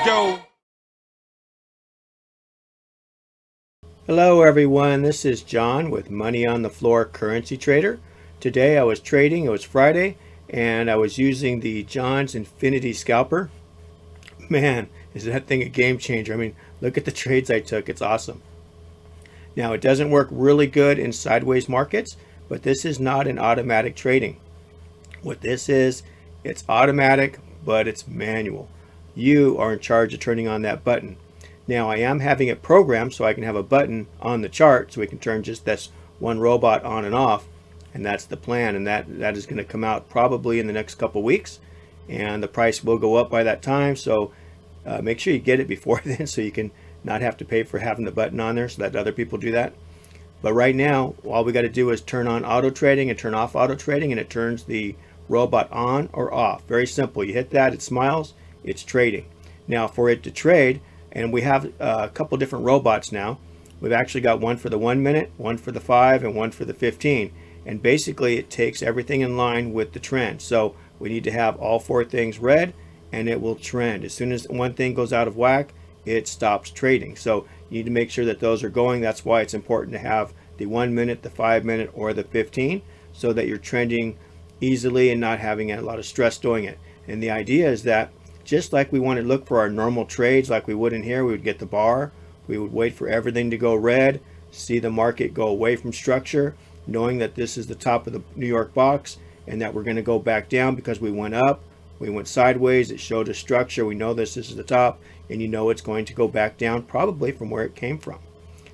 go. Hello everyone, this is John with Money on the Floor Currency Trader. Today I was trading, it was Friday, and I was using the John's Infinity Scalper. Man, is that thing a game changer. I mean, look at the trades I took, it's awesome. Now it doesn't work really good in sideways markets, but this is not an automatic trading. What this is, it's automatic, but it's manual. You are in charge of turning on that button. Now I am having it programmed so I can have a button on the chart so we can turn just this one robot on and off, and that's the plan, and that is going to come out probably in the next couple weeks, and the price will go up by that time. So make sure you get it before then so you can not have to pay for having the button on there so that other people do that. But right now all we got to do is turn on auto trading and turn off auto trading, and it turns the robot on or off. Very simple. You hit that, it smiles, it's trading. Now for it to trade, and we have a couple different robots now. We've actually got one for the 1 minute, one for the 5, and one for the 15. And basically it takes everything in line with the trend. So we need to have all four things red and it will trend. As soon as one thing goes out of whack, it stops trading. So you need to make sure that those are going. That's why it's important to have the 1 minute, the 5 minute, or the 15 so that you're trending easily and not having a lot of stress doing it. And the idea is that just like we want to look for our normal trades like we would in here, we would get the bar, we would wait for everything to go red, see the market go away from structure, knowing that this is the top of the New York box and that we're going to go back down because we went up, we went sideways, it showed a structure, we know this is the top, and you know it's going to go back down probably from where it came from.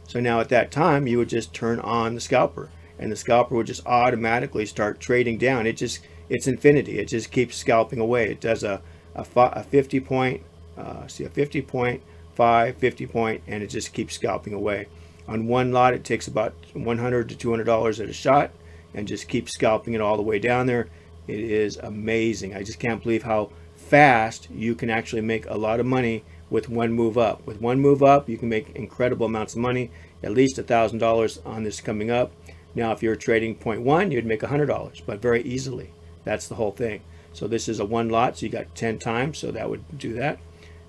So now at that time you would just turn on the scalper and the scalper would just automatically start trading down. It's infinity. It just keeps scalping away. It does a 50 point, a 50 point, 50 point, and it just keeps scalping away. On one lot it takes about $100 to $200 at a shot and just keeps scalping it all the way down there. It is amazing. I just can't believe how fast you can actually make a lot of money with one move up. With one move up you can make incredible amounts of money, at least $1,000 on this coming up. Now if you're trading 0.1 you'd make $100, but very easily. That's the whole thing. So this is a one lot, so you got 10 times, so that would do that.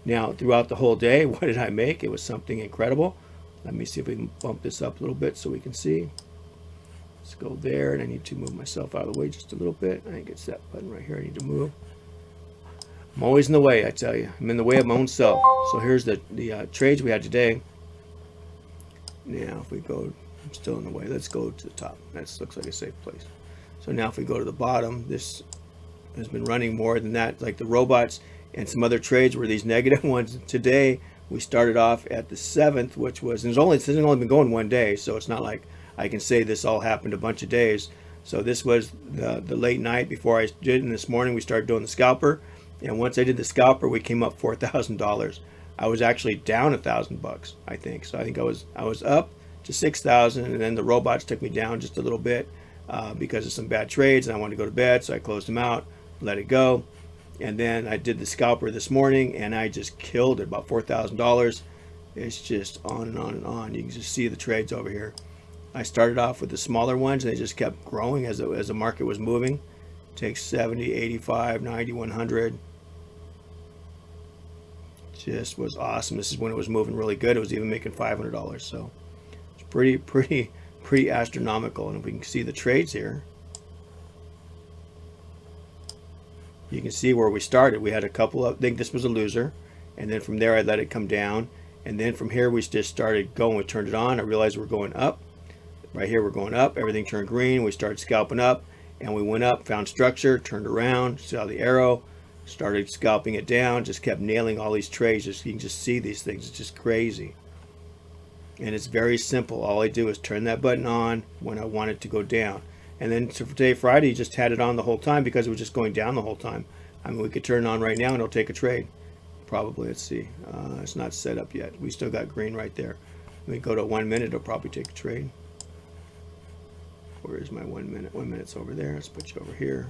Now throughout the whole day, what did I make? It was something incredible. Let me see if we can bump this up a little bit so we can see. Let's go there, and I need to move myself out of the way just a little bit. I think it's that button right here I need to move. I'm always in the way, I tell you. I'm in the way of my own self. So here's the trades we had today. Now if we go, I'm still in the way. Let's go to the top. That looks like a safe place. So now if we go to the bottom, this has been running more than that. Like the robots and some other trades were these negative ones. Today we started off at the 7th, which was, and it's only been going one day, so it's not like I can say this all happened a bunch of days. So this was the late night before I did, and this morning we started doing the scalper. And once I did the scalper, we came up $4,000. I was actually down $1,000, I think. So I think I was up to 6,000, and then the robots took me down just a little bit because of some bad trades, and I wanted to go to bed, so I closed them out, let it go. And then I did the scalper this morning and I just killed it, about $4,000. It's just on and on and on. You can just see the trades over here. I started off with the smaller ones and they just kept growing as the market was moving. It takes 70, 85, 90, 100. Just was awesome. This is when it was moving really good. It was even making $500. So it's pretty astronomical. And if we can see the trades here, you can see where we started. We had a couple of, I think this was a loser, and then from there I let it come down, and then from here we just started going. We turned it on. I realized we're going up. Right here we're going up. Everything turned green. We started scalping up, and we went up, found structure, turned around, saw the arrow, started scalping it down, just kept nailing all these trades. You can just see these things. It's just crazy. And it's very simple. All I do is turn that button on when I want it to go down. And then today, Friday, you just had it on the whole time because it was just going down the whole time. I mean, we could turn it on right now and it'll take a trade. Probably, let's see. It's not set up yet. We still got green right there. Let me go to 1 minute, it'll probably take a trade. Where is my 1 minute? 1 minute's over there. Let's put you over here.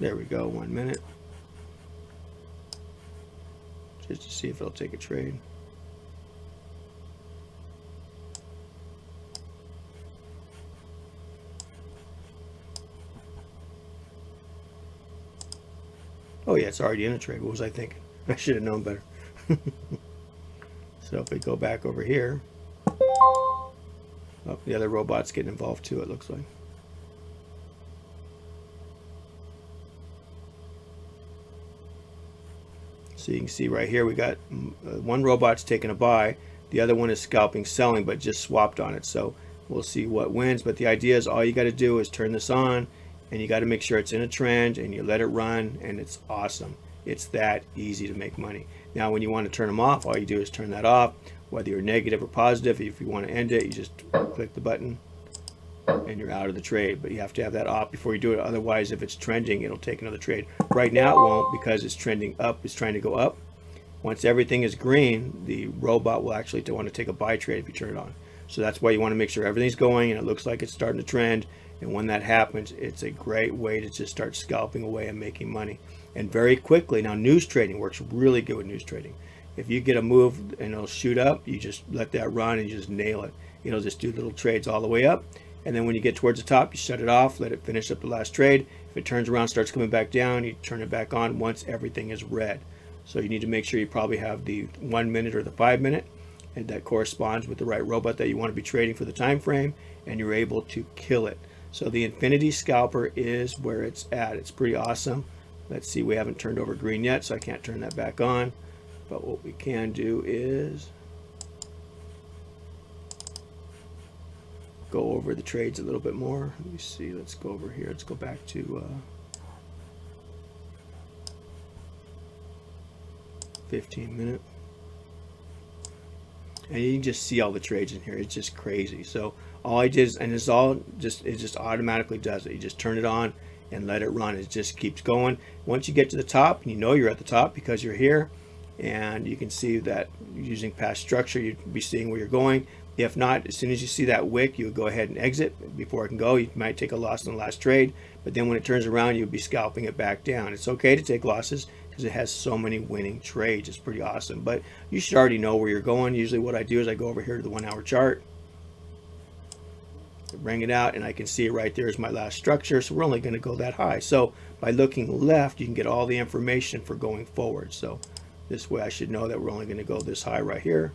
There we go, 1 minute. Just to see if it'll take a trade. Oh yeah, it's already in a trade. What was I thinking? I should have known better. So if we go back over here, oh, the other robot's getting involved too, it looks like. So you can see right here we got one robot's taking a buy, the other one is scalping selling, but just swapped on it. So we'll see what wins, but the idea is all you got to do is turn this on, and you got to make sure it's in a trend, and you let it run, and it's awesome. It's that easy to make money. Now when you want to turn them off, all you do is turn that off, whether you're negative or positive. If you want to end it, you just click the button and you're out of the trade, but you have to have that off before you do it. Otherwise, if it's trending, it'll take another trade. Right now it won't, because it's trending up, it's trying to go up. Once everything is green, the robot will actually want to take a buy trade if you turn it on. So that's why you want to make sure everything's going and it looks like it's starting to trend. And when that happens, it's a great way to just start scalping away and making money. And very quickly, now news trading works really good with news trading. If you get a move and it'll shoot up, you just let that run and you just nail it. It'll just do little trades all the way up. And then when you get towards the top, you shut it off, let it finish up the last trade. If it turns around, starts coming back down, you turn it back on once everything is red. So you need to make sure you probably have the 1 minute or the 5 minute, and that corresponds with the right robot that you want to be trading for the time frame, and you're able to kill it. So the Infinity Scalper is where it's at. It's pretty awesome. Let's see, we haven't turned over green yet, so I can't turn that back on. But what we can do is go over the trades a little bit more. Let me see, let's go over here. Let's go back to 15 minute. And you can just see all the trades in here. It's just crazy. So all I did is, and it's all just, it just automatically does it. You just turn it on and let it run. It just keeps going. Once you get to the top, you know you're at the top because you're here, and you can see that using past structure, you'd be seeing where you're going. If not, as soon as you see that wick, you would go ahead and exit before it can go. You might take a loss in the last trade, but then when it turns around, you'll be scalping it back down. It's okay to take losses because it has so many winning trades. It's pretty awesome, but you should already know where you're going. Usually what I do is I go over here to the 1 hour chart, bring it out, and I can see it right there is my last structure. So we're only going to go that high. So by looking left, you can get all the information for going forward. So this way I should know that we're only going to go this high right here.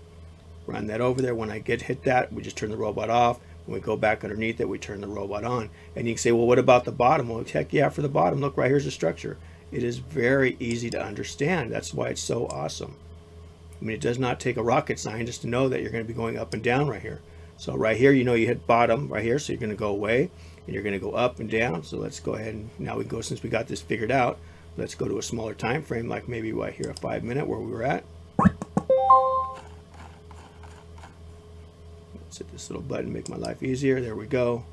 Run that over there. When I hit that, we just turn the robot off. When we go back underneath it, we turn the robot on. And you can say, well, what about the bottom? Well, heck yeah, for the bottom, look, right here's the structure. It is very easy to understand. That's why it's so awesome. I mean, it does not take a rocket scientist to know that you're going to be going up and down right here. So right here, you know you hit bottom right here, so you're going to go away and you're going to go up and down. So let's go ahead and now we go, since we got this figured out, let's go to a smaller time frame, like maybe right here, a 5 minute where we were at. Let's hit this little button, make my life easier. There we go.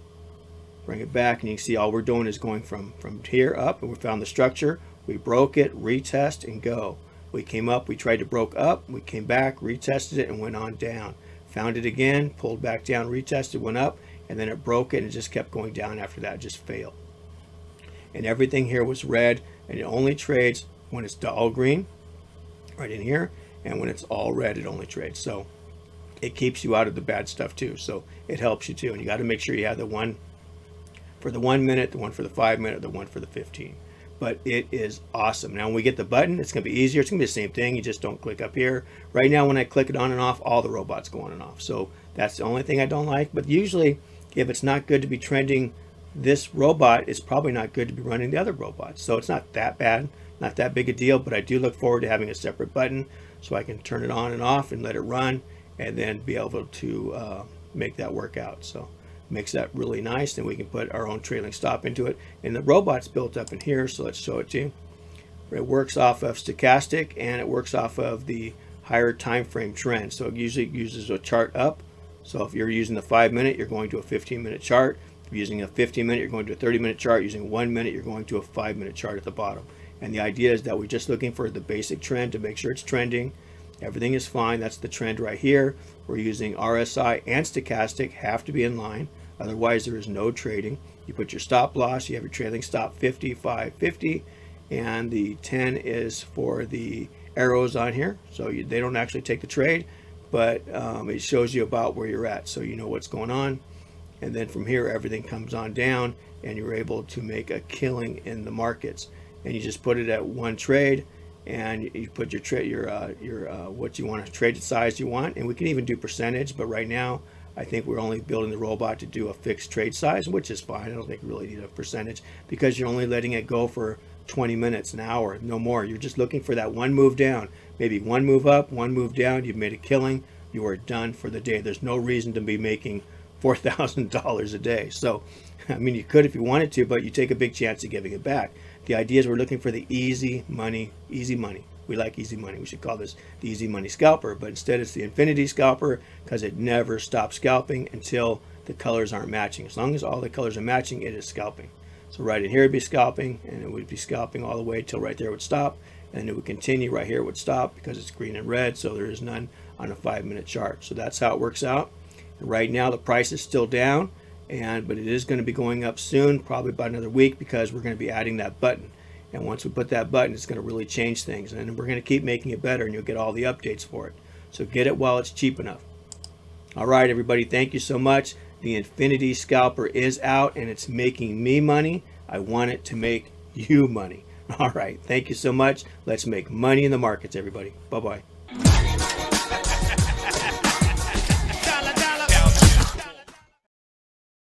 Bring it back, and you can see all we're doing is going from here up, and we found the structure. We broke it, retest, and go. We came up, we tried to broke up, we came back, retested it, and went on down. Found it again, pulled back down, retested, went up, and then it broke it and it just kept going down after that, just failed. And everything here was red, and it only trades when it's all green, right in here, and when it's all red, it only trades. So it keeps you out of the bad stuff too. So it helps you too. And you got to make sure you have the one for the 1 minute, the one for the 5 minute, the one for the 15. But it is awesome. Now when we get the button, it's going to be easier. It's going to be the same thing. You just don't click up here. Right now when I click it on and off, all the robots go on and off. So that's the only thing I don't like. But usually if it's not good to be trending this robot, it's probably not good to be running the other robots. So it's not that bad, not that big a deal. But I do look forward to having a separate button so I can turn it on and off and let it run, and then be able to make that work out. So makes that really nice. Then we can put our own trailing stop into it, and the robot's built up in here, so let's show it to you. It works off of stochastic, and it works off of the higher time frame trend. So it usually uses a chart up. So if you're using the 5 minute, you're going to a 15 minute chart. If you're using a 15 minute, you're going to a 30 minute chart. Using 1 minute, you're going to a 5 minute chart at the bottom. And the idea is that we're just looking for the basic trend to make sure it's trending. Everything is fine. That's the trend right here. We're using RSI and stochastic, have to be in line. Otherwise, there is no trading. You put your stop loss, you have your trailing stop 50, 5, 50, and the 10 is for the arrows on here. So they don't actually take the trade, but it shows you about where you're at, so you know what's going on. And then from here, everything comes on down, and you're able to make a killing in the markets. and you just put it at one trade, and you put your trade, what you want to trade size you want, and we can even do percentage. But right now, I think we're only building the robot to do a fixed trade size, which is fine. I don't think we really need a percentage because you're only letting it go for 20 minutes, an hour, no more. You're just looking for that one move down, maybe one move up, one move down. You've made a killing. You are done for the day. There's no reason to be making $4,000 a day. So, I mean, you could if you wanted to, but you take a big chance of giving it back. The idea is we're looking for the easy money, easy money. We like easy money. We should call this the easy money scalper, but instead it's the Infinity Scalper because it never stops scalping until the colors aren't matching. As long as all the colors are matching, it is scalping. So right in here it'd be scalping, and it would be scalping all the way till right there would stop, and it would continue. Right here it would stop because it's green and red, so there is none on a 5-minute chart. So that's how it works out. And right now the price is still down, but it is going to be going up soon, probably about another week, because we're going to be adding that button. And once we put that button, it's going to really change things, and we're going to keep making it better, and you'll get all the updates for it. So get it while it's cheap enough. All right, everybody, thank you so much. The Infinity Scalper is out, and it's making me money. I want it to make you money. All right, thank you so much. Let's make money in the markets, everybody. Bye-bye.